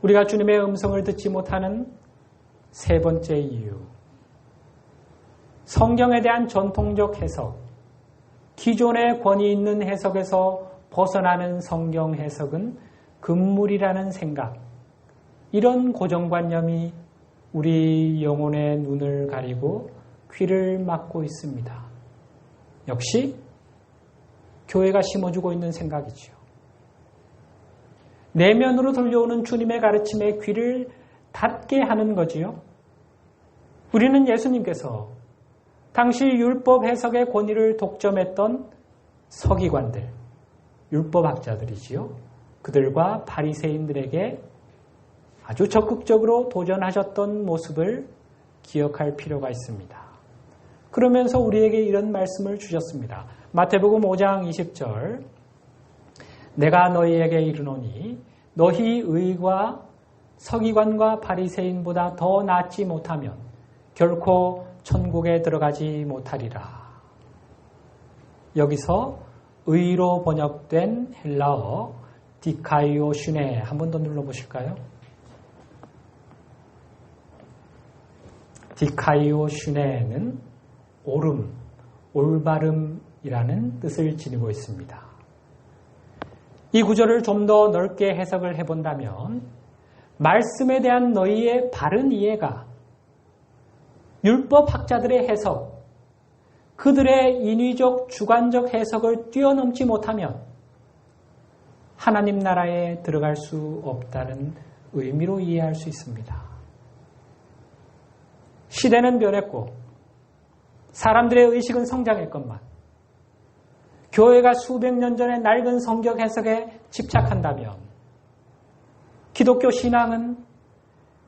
우리가 주님의 음성을 듣지 못하는 세 번째 이유, 성경에 대한 전통적 해석, 기존의 권위 있는 해석에서 벗어나는 성경 해석은 금물이라는 생각, 이런 고정관념이 우리 영혼의 눈을 가리고 귀를 막고 있습니다. 역시 교회가 심어주고 있는 생각이지요. 내면으로 들려오는 주님의 가르침에 귀를 닫게 하는 거지요. 우리는 예수님께서 당시 율법 해석의 권위를 독점했던 서기관들, 율법학자들이지요. 그들과 바리새인들에게 아주 적극적으로 도전하셨던 모습을 기억할 필요가 있습니다. 그러면서 우리에게 이런 말씀을 주셨습니다. 마태복음 5장 20절, 내가 너희에게 이르노니 너희 의가 서기관과 바리새인보다 더 낫지 못하면 결코 천국에 들어가지 못하리라. 여기서 의로 번역된 헬라어 디카이오슈네 한 번 더 눌러보실까요? 디카이오슈네는 옳음, 올바름이라는 뜻을 지니고 있습니다. 이 구절을 좀 더 넓게 해석을 해본다면 말씀에 대한 너희의 바른 이해가 율법학자들의 해석, 그들의 인위적 주관적 해석을 뛰어넘지 못하면 하나님 나라에 들어갈 수 없다는 의미로 이해할 수 있습니다. 시대는 변했고 사람들의 의식은 성장했건만 교회가 수백 년 전의 낡은 성경 해석에 집착한다면 기독교 신앙은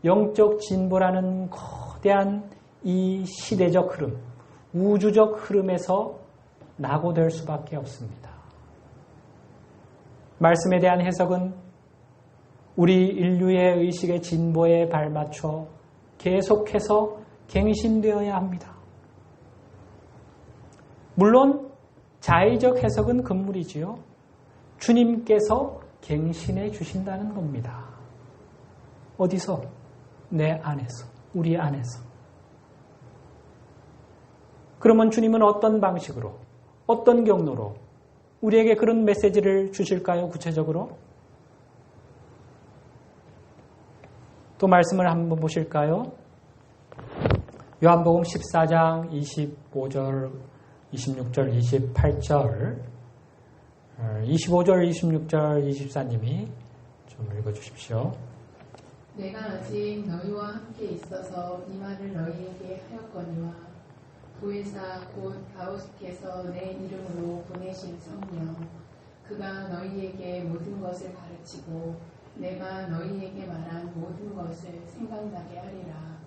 영적 진보라는 거대한 이 시대적 흐름, 우주적 흐름에서 낙오될 수밖에 없습니다. 말씀에 대한 해석은 우리 인류의 의식의 진보에 발맞춰 계속해서 갱신되어야 합니다. 물론 자의적 해석은 금물이지요. 주님께서 갱신해 주신다는 겁니다. 어디서? 내 안에서, 우리 안에서. 그러면 주님은 어떤 방식으로, 어떤 경로로 우리에게 그런 메시지를 주실까요? 구체적으로? 또 말씀을 한번 보실까요? 요한복음 14장 25절, 26절, 28절, 25절, 26절, 24님이 좀 읽어주십시오. 내가 아직 너희와 함께 있어서 이 말을 너희에게 하였거니와 보혜사 곧 아버지께서 내 이름으로 보내신 성령 그가 너희에게 모든 것을 가르치고 내가 너희에게 말한 모든 것을 생각나게 하리라.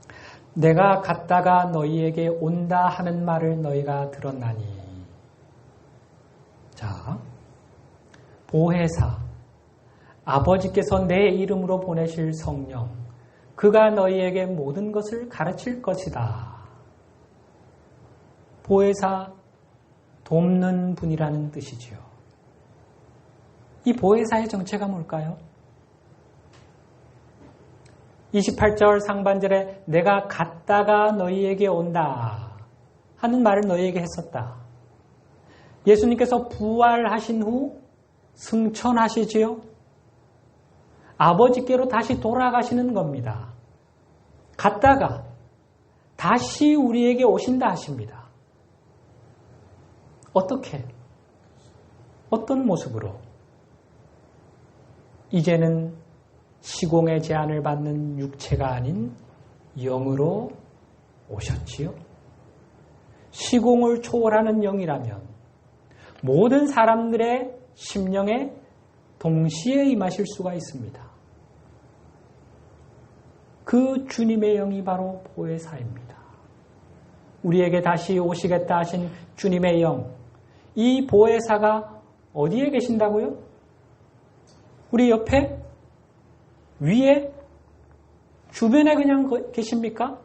내가 갔다가 너희에게 온다 하는 말을 너희가 들었나니. 자, 보혜사, 아버지께서 내 이름으로 보내실 성령, 그가 너희에게 모든 것을 가르칠 것이다. 보혜사, 돕는 분이라는 뜻이지요. 이 보혜사의 정체가 뭘까요? 28절 상반절에 내가 갔다가 너희에게 온다 하는 말을 너희에게 했었다. 예수님께서 부활하신 후 승천하시지요. 아버지께로 다시 돌아가시는 겁니다. 갔다가 다시 우리에게 오신다 하십니다. 어떻게? 어떤 모습으로? 이제는 시공의 제한을 받는 육체가 아닌 영으로 오셨지요. 시공을 초월하는 영이라면 모든 사람들의 심령에 동시에 임하실 수가 있습니다. 그 주님의 영이 바로 보혜사입니다. 우리에게 다시 오시겠다 하신 주님의 영, 이 보혜사가 어디에 계신다고요? 우리 옆에? 위에? 주변에 그냥 계십니까?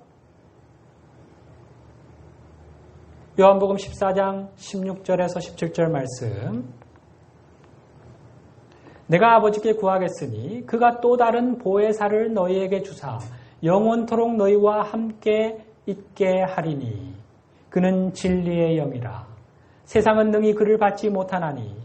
요한복음 14장 16절에서 17절 말씀. 내가 아버지께 구하겠으니 그가 또 다른 보혜사를 너희에게 주사 영원토록 너희와 함께 있게 하리니 그는 진리의 영이라. 세상은 능히 그를 받지 못하나니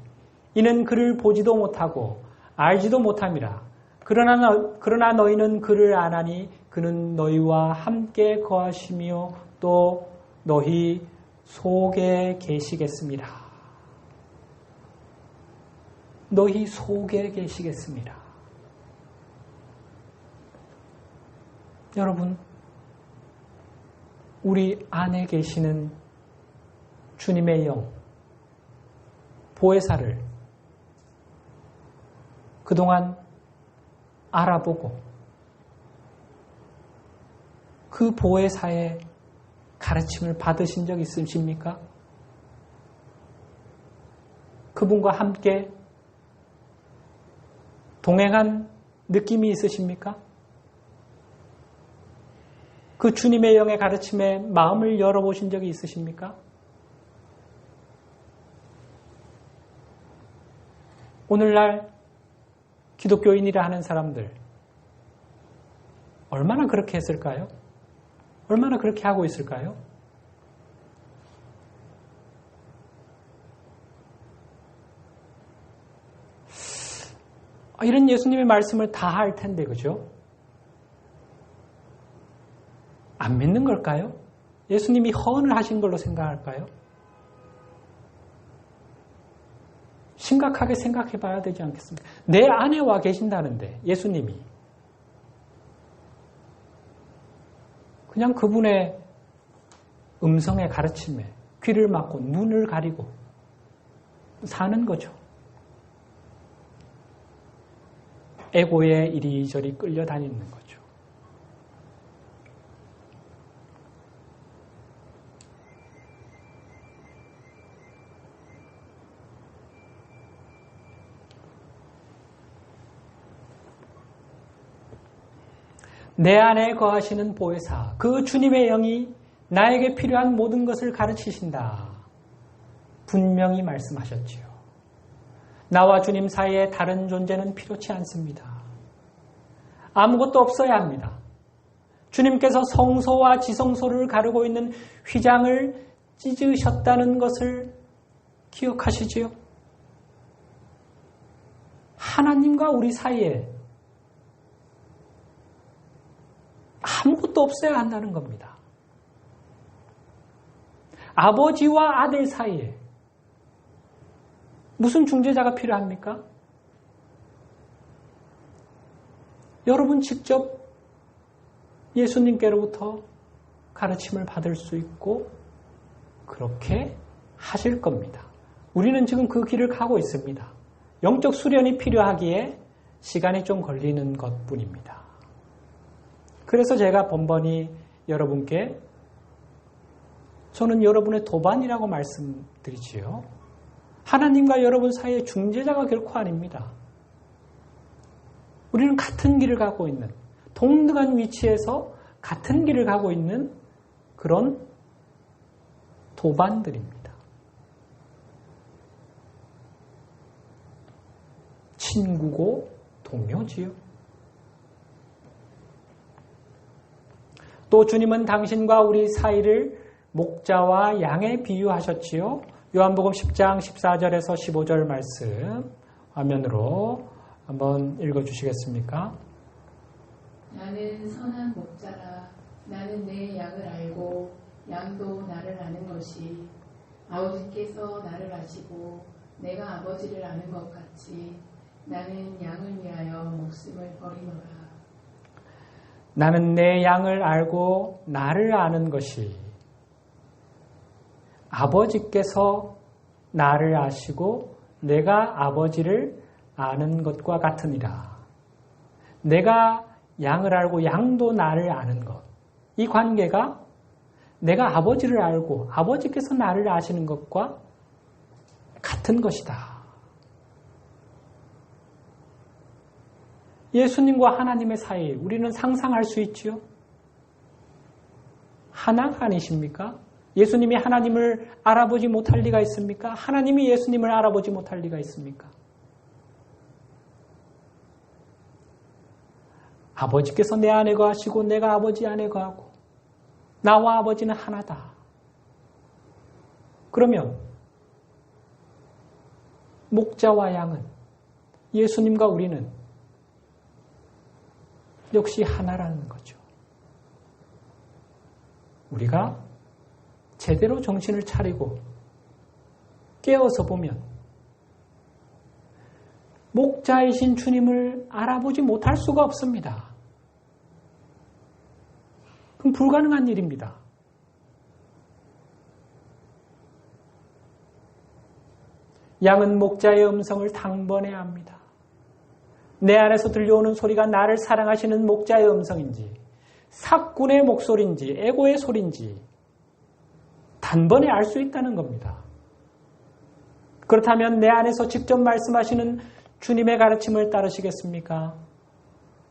이는 그를 보지도 못하고 알지도 못함이라. 그러나 너희는 그를 아나니 그는 너희와 함께 거하시며 또 너희 속에 계시겠습니다. 너희 속에 계시겠습니다. 여러분, 우리 안에 계시는 주님의 영, 보혜사를 그동안 알아보고 그 보혜사의 가르침을 받으신 적 있으십니까? 그분과 함께 동행한 느낌이 있으십니까? 그 주님의 영의 가르침에 마음을 열어보신 적이 있으십니까? 오늘날 기독교인이라 하는 사람들 얼마나 그렇게 했을까요? 얼마나 그렇게 하고 있을까요? 이런 예수님의 말씀을 다 할 텐데, 그죠? 안 믿는 걸까요? 예수님이 허언을 하신 걸로 생각할까요? 심각하게 생각해 봐야 되지 않겠습니까? 내 안에 와 계신다는데, 예수님이. 그냥 그분의 음성의 가르침에 귀를 막고 눈을 가리고 사는 거죠. 에고에 이리저리 끌려다니는 거죠. 내 안에 거하시는 보혜사, 그 주님의 영이 나에게 필요한 모든 것을 가르치신다. 분명히 말씀하셨지요. 나와 주님 사이에 다른 존재는 필요치 않습니다. 아무것도 없어야 합니다. 주님께서 성소와 지성소를 가르고 있는 휘장을 찢으셨다는 것을 기억하시지요? 하나님과 우리 사이에 아무것도 없어야 한다는 겁니다. 아버지와 아들 사이에 무슨 중재자가 필요합니까? 여러분 직접 예수님께로부터 가르침을 받을 수 있고 그렇게 하실 겁니다. 우리는 지금 그 길을 가고 있습니다. 영적 수련이 필요하기에 시간이 좀 걸리는 것뿐입니다. 그래서 제가 번번이 여러분께 저는 여러분의 도반이라고 말씀드리지요. 하나님과 여러분 사이의 중재자가 결코 아닙니다. 우리는 같은 길을 가고 있는, 동등한 위치에서 같은 길을 가고 있는 그런 도반들입니다. 친구고 동료지요. 또 주님은 당신과 우리 사이를 목자와 양에 비유하셨지요. 요한복음 10장 14절에서 15절 말씀 화면으로 한번 읽어주시겠습니까? 나는 선한 목자라. 나는 내 양을 알고 양도 나를 아는 것이 아버지께서 나를 아시고 내가 아버지를 아는 것 같이 나는 양을 위하여 목숨을 버리노라. 나는 내 양을 알고 나를 아는 것이 아버지께서 나를 아시고 내가 아버지를 아는 것과 같으니라. 내가 양을 알고 양도 나를 아는 것. 이 관계가 내가 아버지를 알고 아버지께서 나를 아시는 것과 같은 것이다. 예수님과 하나님의 사이 우리는 상상할 수 있지요. 하나가 아니십니까? 예수님이 하나님을 알아보지 못할 리가 있습니까? 하나님이 예수님을 알아보지 못할 리가 있습니까? 아버지께서 내 안에 거하시고 내가 아버지 안에 거하고 나와 아버지는 하나다. 그러면 목자와 양은, 예수님과 우리는 역시 하나라는 거죠. 우리가 제대로 정신을 차리고 깨어서 보면 목자이신 주님을 알아보지 못할 수가 없습니다. 그럼 불가능한 일입니다. 양은 목자의 음성을 당번에 압니다. 내 안에서 들려오는 소리가 나를 사랑하시는 목자의 음성인지, 삭군의 목소리인지, 에고의 소리인지 단번에 알 수 있다는 겁니다. 그렇다면 내 안에서 직접 말씀하시는 주님의 가르침을 따르시겠습니까?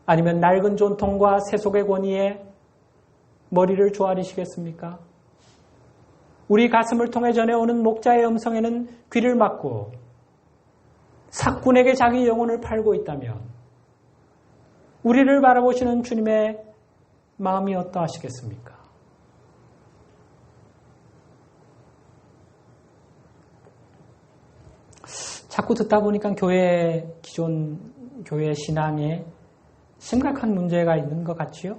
아니면 낡은 존통과 세속의 권위에 머리를 조아리시겠습니까? 우리 가슴을 통해 전해오는 목자의 음성에는 귀를 막고 삭군에게 자기 영혼을 팔고 있다면 우리를 바라보시는 주님의 마음이 어떠하시겠습니까? 자꾸 듣다 보니까 기존 교회 신앙에 심각한 문제가 있는 것 같지요?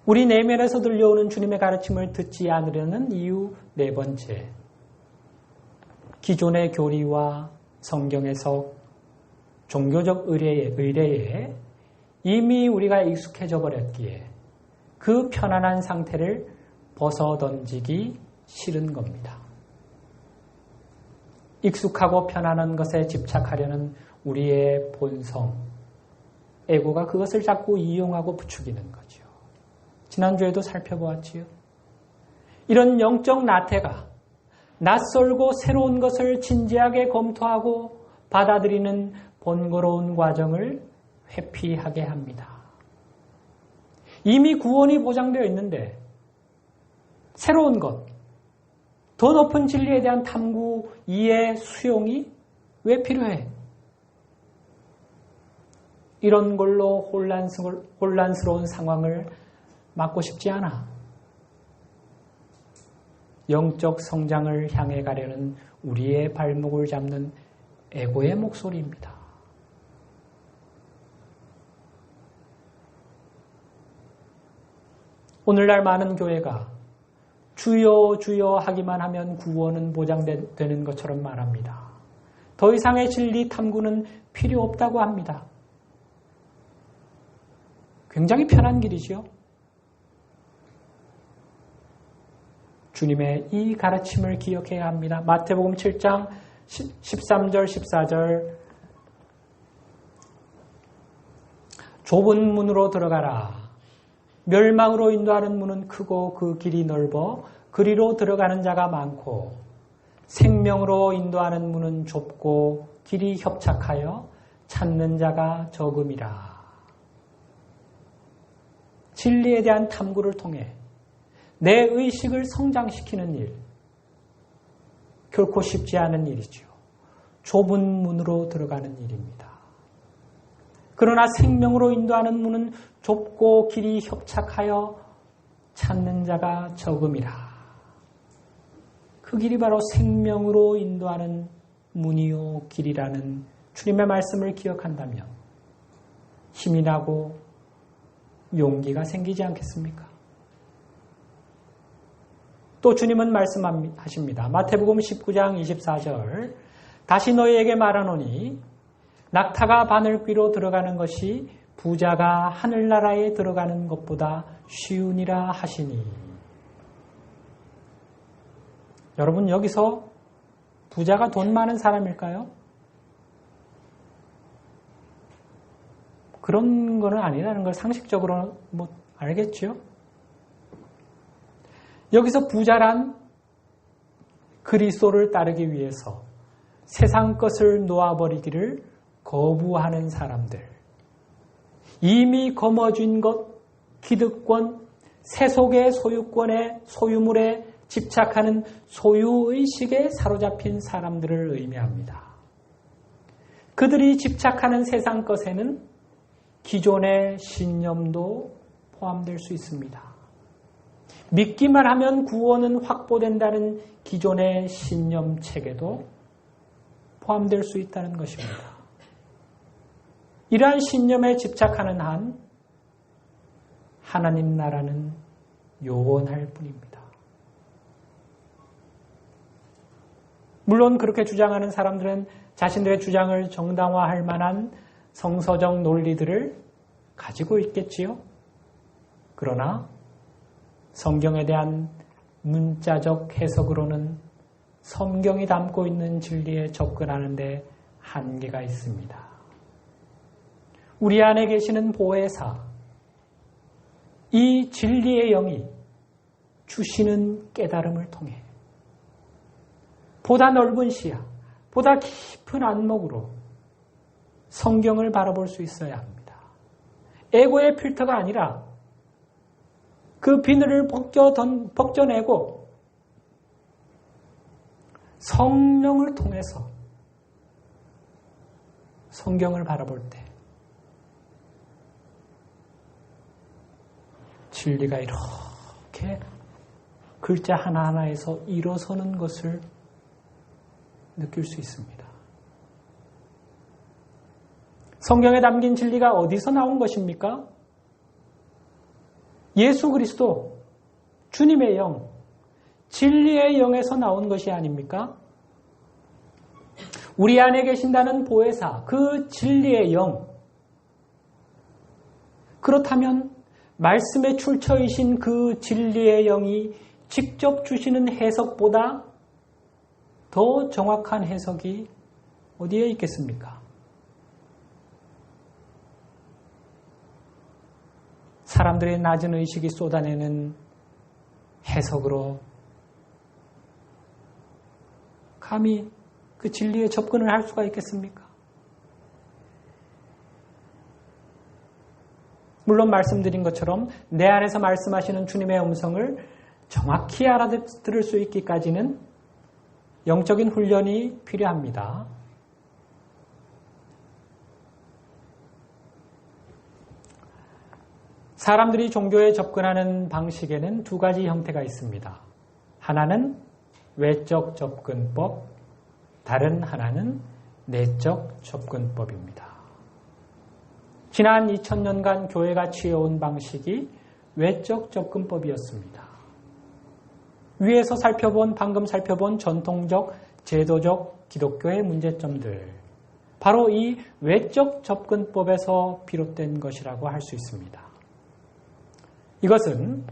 우리 내면에서 들려오는 주님의 가르침을 듣지 않으려는 이유 네 번째. 기존의 교리와 성경 해석, 종교적 의례에 이미 우리가 익숙해져 버렸기에 그 편안한 상태를 벗어던지기 싫은 겁니다. 익숙하고 편안한 것에 집착하려는 우리의 본성, 에고가 그것을 자꾸 이용하고 부추기는 거죠. 지난주에도 살펴보았지요. 이런 영적 나태가 낯설고 새로운 것을 진지하게 검토하고 받아들이는 번거로운 과정을 회피하게 합니다. 이미 구원이 보장되어 있는데 새로운 것, 더 높은 진리에 대한 탐구, 이해, 수용이 왜 필요해? 이런 걸로 혼란스러운 상황을 막고 싶지 않아. 영적 성장을 향해 가려는 우리의 발목을 잡는 에고의 목소리입니다. 오늘날 많은 교회가 주여 주여 하기만 하면 구원은 보장되는 것처럼 말합니다. 더 이상의 진리 탐구는 필요 없다고 합니다. 굉장히 편한 길이죠. 주님의 이 가르침을 기억해야 합니다. 마태복음 7장 13절 14절 좁은 문으로 들어가라. 멸망으로 인도하는 문은 크고 그 길이 넓어 그리로 들어가는 자가 많고 생명으로 인도하는 문은 좁고 길이 협착하여 찾는 자가 적음이라. 진리에 대한 탐구를 통해 내 의식을 성장시키는 일, 결코 쉽지 않은 일이죠. 좁은 문으로 들어가는 일입니다. 그러나 생명으로 인도하는 문은 좁고 길이 협착하여 찾는 자가 적음이라. 그 길이 바로 생명으로 인도하는 문이요 길이라는 주님의 말씀을 기억한다면 힘이 나고 용기가 생기지 않겠습니까? 또 주님은 말씀하십니다. 마태복음 19장 24절 다시 너희에게 말하노니 낙타가 바늘귀로 들어가는 것이 부자가 하늘나라에 들어가는 것보다 쉬우니라 하시니. 여러분 여기서 부자가 돈 많은 사람일까요? 그런 거는 아니라는 걸 상식적으로 알겠죠? 여기서 부자란 그리스도를 따르기 위해서 세상 것을 놓아버리기를 거부하는 사람들, 이미 거머쥔 것, 기득권, 세속의 소유권에 소유물에 집착하는 소유의식에 사로잡힌 사람들을 의미합니다. 그들이 집착하는 세상 것에는 기존의 신념도 포함될 수 있습니다. 믿기만 하면 구원은 확보된다는 기존의 신념 체계도 포함될 수 있다는 것입니다. 이러한 신념에 집착하는 한 하나님 나라는 요원할 뿐입니다. 물론 그렇게 주장하는 사람들은 자신들의 주장을 정당화할 만한 성서적 논리들을 가지고 있겠지요. 그러나 성경에 대한 문자적 해석으로는 성경이 담고 있는 진리에 접근하는 데 한계가 있습니다. 우리 안에 계시는 보혜사, 이 진리의 영이 주시는 깨달음을 통해 보다 넓은 시야, 보다 깊은 안목으로 성경을 바라볼 수 있어야 합니다. 에고의 필터가 아니라 그 비늘을 벗겨내고 성령을 통해서 성경을 바라볼 때 진리가 이렇게 글자 하나하나에서 일어서는 것을 느낄 수 있습니다. 성경에 담긴 진리가 어디서 나온 것입니까? 예수 그리스도, 주님의 영, 진리의 영에서 나온 것이 아닙니까? 우리 안에 계신다는 보혜사, 그 진리의 영. 그렇다면 말씀의 출처이신 그 진리의 영이 직접 주시는 해석보다 더 정확한 해석이 어디에 있겠습니까? 사람들의 낮은 의식이 쏟아내는 해석으로 감히 그 진리에 접근을 할 수가 있겠습니까? 물론 말씀드린 것처럼 내 안에서 말씀하시는 주님의 음성을 정확히 알아들을 수 있기까지는 영적인 훈련이 필요합니다. 사람들이 종교에 접근하는 방식에는 두 가지 형태가 있습니다. 하나는 외적 접근법, 다른 하나는 내적 접근법입니다. 지난 2000년간 교회가 취해온 방식이 외적 접근법이었습니다. 위에서 방금 살펴본 전통적, 제도적 기독교의 문제점들, 바로 이 외적 접근법에서 비롯된 것이라고 할 수 있습니다. 이것은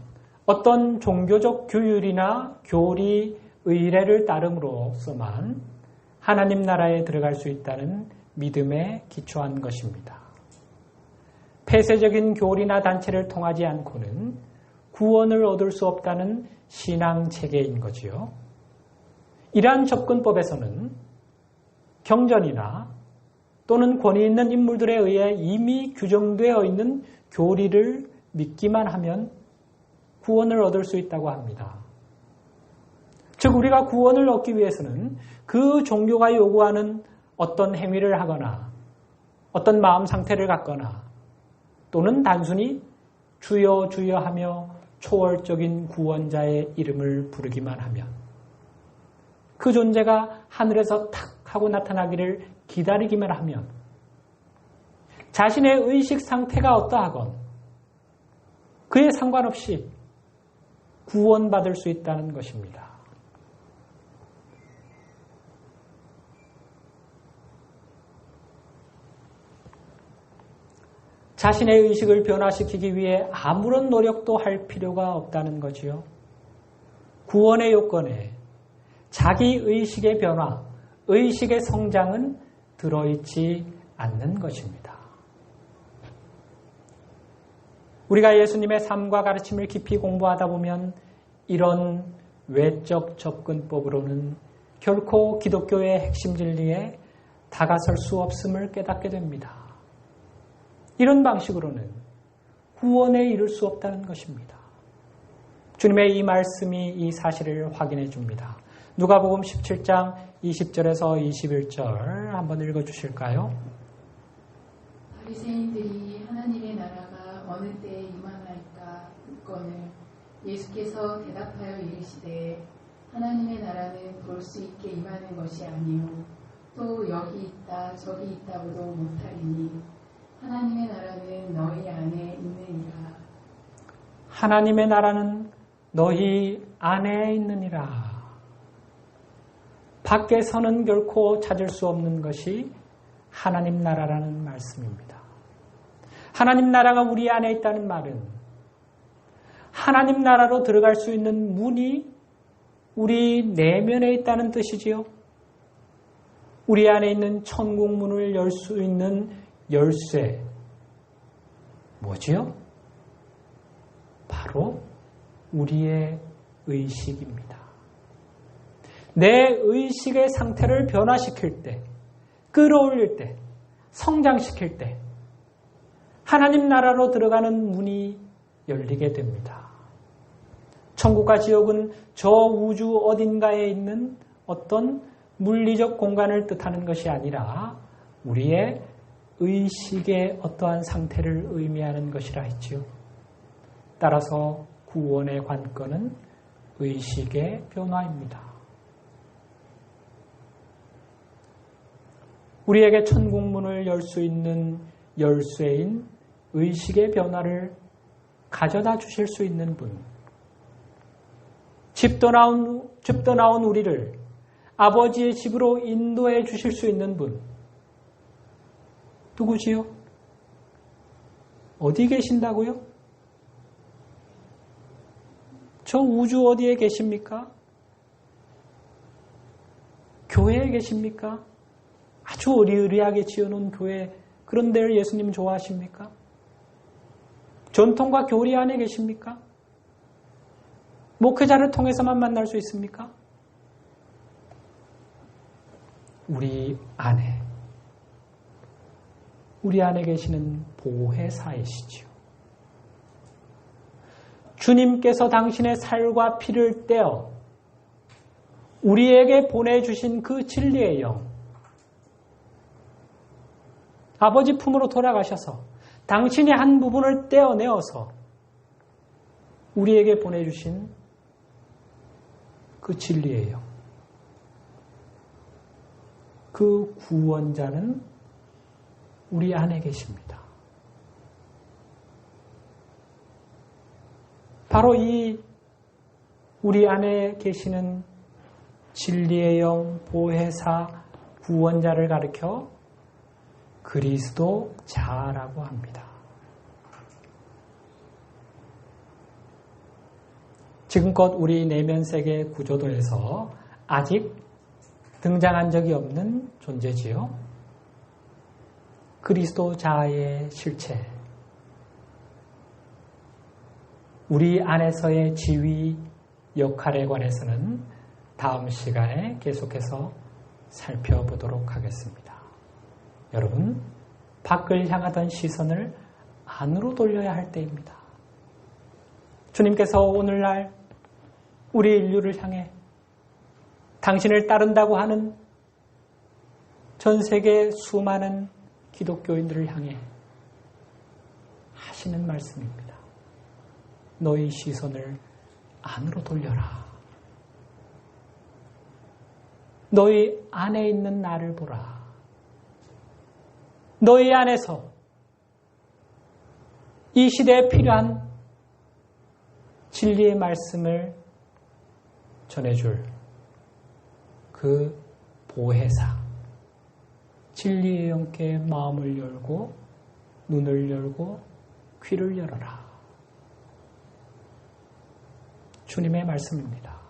어떤 종교적 규율이나 교리, 의례를 따름으로서만 하나님 나라에 들어갈 수 있다는 믿음에 기초한 것입니다. 폐쇄적인 교리나 단체를 통하지 않고는 구원을 얻을 수 없다는 신앙 체계인 거지요. 이러한 접근법에서는 경전이나 또는 권위 있는 인물들에 의해 이미 규정되어 있는 교리를 믿기만 하면 구원을 얻을 수 있다고 합니다. 즉 우리가 구원을 얻기 위해서는 그 종교가 요구하는 어떤 행위를 하거나 어떤 마음 상태를 갖거나 또는 단순히 주여 주여 하며 초월적인 구원자의 이름을 부르기만 하면 그 존재가 하늘에서 탁 하고 나타나기를 기다리기만 하면 자신의 의식 상태가 어떠하건 그에 상관없이 구원받을 수 있다는 것입니다. 자신의 의식을 변화시키기 위해 아무런 노력도 할 필요가 없다는 거지요. 구원의 요건에 자기 의식의 변화, 의식의 성장은 들어있지 않는 것입니다. 우리가 예수님의 삶과 가르침을 깊이 공부하다 보면 이런 외적 접근법으로는 결코 기독교의 핵심 진리에 다가설 수 없음을 깨닫게 됩니다. 이런 방식으로는 구원에 이를 수 없다는 것입니다. 주님의 이 말씀이 이 사실을 확인해 줍니다. 누가복음 17장 20절에서 21절 한번 읽어주실까요? 바리새인들이 하나님 어느 때에 임하나이까 묻거늘 예수께서 대답하여 이르시되 하나님의 나라는 볼 수 있게 임하는 것이 아니요 또 여기 있다 저기 있다고도 못하리니 하나님의 나라는 너희 안에 있느니라. 하나님의 나라는 너희 안에 있느니라. 밖에서는 결코 찾을 수 없는 것이 하나님 나라라는 말씀입니다. 하나님 나라가 우리 안에 있다는 말은 하나님 나라로 들어갈 수 있는 문이 우리 내면에 있다는 뜻이지요. 우리 안에 있는 천국 문을 열 수 있는 열쇠. 뭐지요? 바로 우리의 의식입니다. 내 의식의 상태를 변화시킬 때, 끌어올릴 때, 성장시킬 때 하나님 나라로 들어가는 문이 열리게 됩니다. 천국과 지옥은 저 우주 어딘가에 있는 어떤 물리적 공간을 뜻하는 것이 아니라 우리의 의식의 어떠한 상태를 의미하는 것이라 했지요. 따라서 구원의 관건은 의식의 변화입니다. 우리에게 천국 문을 열 수 있는 열쇠인 의식의 변화를 가져다 주실 수 있는 분, 집 떠나온 우리를 아버지의 집으로 인도해 주실 수 있는 분, 누구지요? 어디 계신다고요? 저 우주 어디에 계십니까? 교회에 계십니까? 아주 어리어리하게 지어놓은 교회, 그런 데를 예수님 좋아하십니까? 전통과 교리 안에 계십니까? 목회자를 통해서만 만날 수 있습니까? 우리 안에 계시는 보혜사이시지요. 주님께서 당신의 살과 피를 떼어 우리에게 보내주신 그 진리의 영, 아버지 품으로 돌아가셔서 당신의 한 부분을 떼어내어서 우리에게 보내주신 그 진리의 영, 그 구원자는 우리 안에 계십니다. 바로 이 우리 안에 계시는 진리의 영, 보혜사, 구원자를 가리켜 그리스도 자라고 합니다. 지금껏 우리 내면 세계 구조도에서 아직 등장한 적이 없는 존재지요. 그리스도 자의 실체. 우리 안에서의 지위, 역할에 관해서는 다음 시간에 계속해서 살펴보도록 하겠습니다. 여러분, 밖을 향하던 시선을 안으로 돌려야 할 때입니다. 주님께서 오늘날 우리 인류를 향해 당신을 따른다고 하는 전 세계 수많은 기독교인들을 향해 하시는 말씀입니다. 너희 시선을 안으로 돌려라. 너희 안에 있는 나를 보라. 너희 안에서 이 시대에 필요한 진리의 말씀을 전해줄 그 보혜사, 진리의 영께 마음을 열고 눈을 열고 귀를 열어라. 주님의 말씀입니다.